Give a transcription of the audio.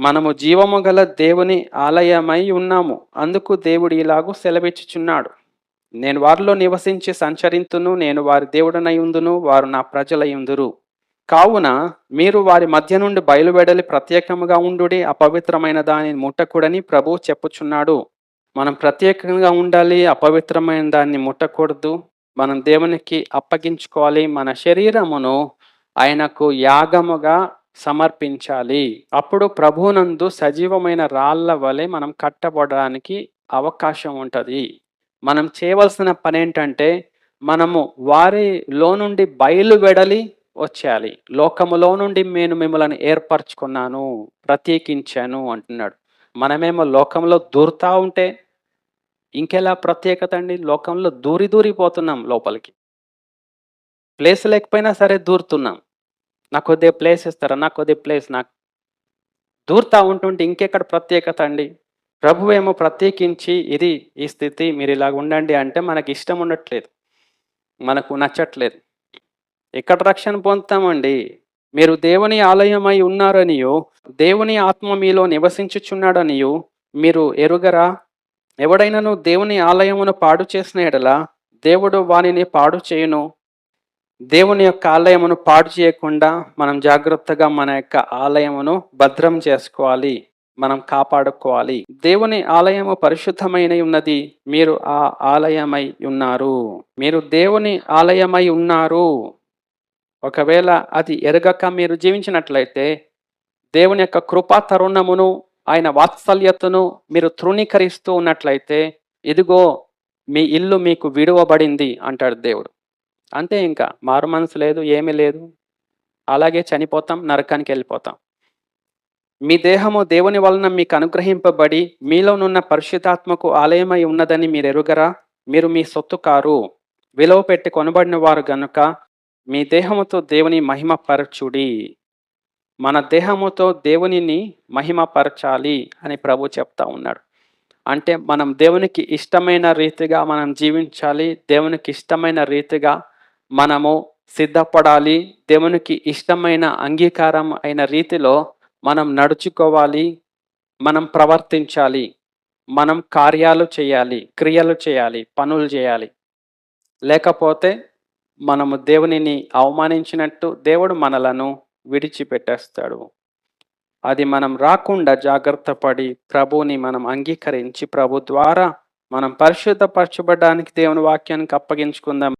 మనము జీవము గల దేవుని ఆలయమై ఉన్నాము. అందుకు దేవుడు ఇలాగు సెలవిచ్చుచున్నాడు. నేను వారిలో నివసించి సంచరింతును, నేను వారి దేవుడనై ఉందును, వారు నా ప్రజలై ఉందురు. కావున మీరు వారి మధ్య నుండి బయలువెడలి ప్రత్యేకముగా ఉండుడి, అపవిత్రమైన దానిని ముట్టకూడని ప్రభువు చెప్పుచున్నాడు. మనం ప్రత్యేకంగా ఉండాలి, అపవిత్రమైన దాన్ని ముట్టకూడదు. మనం దేవునికి అప్పగించుకోవాలి. మన శరీరమును ఆయనకు యాగముగా సమర్పించాలి. అప్పుడు ప్రభువునందు సజీవమైన రాళ్ళ వలె మనం కట్టబడడానికి అవకాశం ఉంటది. మనం చేయవలసిన పనేంటంటే, మనము వారిలో నుండి బయలువెడలి వచ్చేయాలి. లోకములో నుండి నేను మిమ్మల్ని ఏర్పరచుకున్నాను, ప్రత్యేకించాను అంటున్నాడు. మనమేమో లోకంలో దూరుతా ఉంటే ఇంకెలా ప్రత్యేకత అండి? లోకంలో దూరిపోతున్నాం లోపలికి. ప్లేస్ లేకపోయినా సరే దూరుతున్నాం. నాకు కొద్దిగా ప్లేస్ ఇస్తారా? నాకు కొద్దిగా ప్లేస్ నాకు దూరుతా ఉంటుంటే ఇంకెక్కడ ప్రత్యేకత అండి? ప్రభువేమో ప్రత్యేకించి ఇది ఈ స్థితి మీరు ఇలాగ ఉండండి అంటే మనకి ఇష్టం ఉండట్లేదు. మనకు నచ్చట్లేదు. ఎక్కడ రక్షణ పొందుతామండి? మీరు దేవుని ఆలయమై ఉన్నారనియు, దేవుని ఆత్మ మీలో నివసించుచున్నాడనియు మీరు ఎరుగరా? ఎవడైనను దేవుని ఆలయమును పాడు చేసిన యెడల దేవుడు వానిని పాడు చేయును. దేవుని యొక్క ఆలయమును పాడు చేయకుండా మనం జాగ్రత్తగా మన యొక్క ఆలయమును భద్రం చేసుకోవాలి. మనం కాపాడుకోవాలి. దేవుని ఆలయము పరిశుద్ధమైన ఉన్నది. మీరు ఆ ఆలయమై ఉన్నారు. మీరు దేవుని ఆలయమై ఉన్నారు. ఒకవేళ అది ఎరగక మీరు జీవించినట్లయితే దేవుని యొక్క కృపా తరుణమును, ఆయన వాత్సల్యతను మీరు తృణీకరిస్తూ ఉన్నట్లయితే, ఇదిగో మీ ఇల్లు మీకు విడువబడింది అంటాడు దేవుడు. అంతే, ఇంకా మారు మనసు లేదు, ఏమీ లేదు. అలాగే చనిపోతాం, నరకానికి వెళ్ళిపోతాం. మీ దేహము దేవుని వలన మీకు అనుగ్రహింపబడి మీలోనున్న పరిశుద్ధాత్మకు ఆలయమై ఉన్నదని మీరు ఎరుగరా? మీరు మీ సొత్తు కారు, విలువ పెట్టి కొనబడిన వారు గనుక మీ దేహముతో దేవుని మహిమపరచుడి. మన దేహముతో దేవునిని మహిమపరచాలి అని ప్రభు చెప్తా ఉన్నాడు. అంటే మనం దేవునికి ఇష్టమైన రీతిగా మనం జీవించాలి. దేవునికి ఇష్టమైన రీతిగా మనము సిద్ధపడాలి. దేవునికి ఇష్టమైన అంగీకారం అయిన రీతిలో మనం నడుచుకోవాలి. మనం ప్రవర్తించాలి. మనం కార్యాలు చేయాలి, క్రియలు చేయాలి, పనులు చేయాలి. లేకపోతే మనము దేవునిని అవమానించినట్టు దేవుడు మనలను విడిచిపెట్టేస్తాడు. అది మనం రాకుండా జాగ్రత్త పడి ప్రభువుని మనం అంగీకరించి ప్రభు ద్వారా మనం పరిశుద్ధపరచబడడానికి దేవుని వాక్యానికి అప్పగించుకుందాం.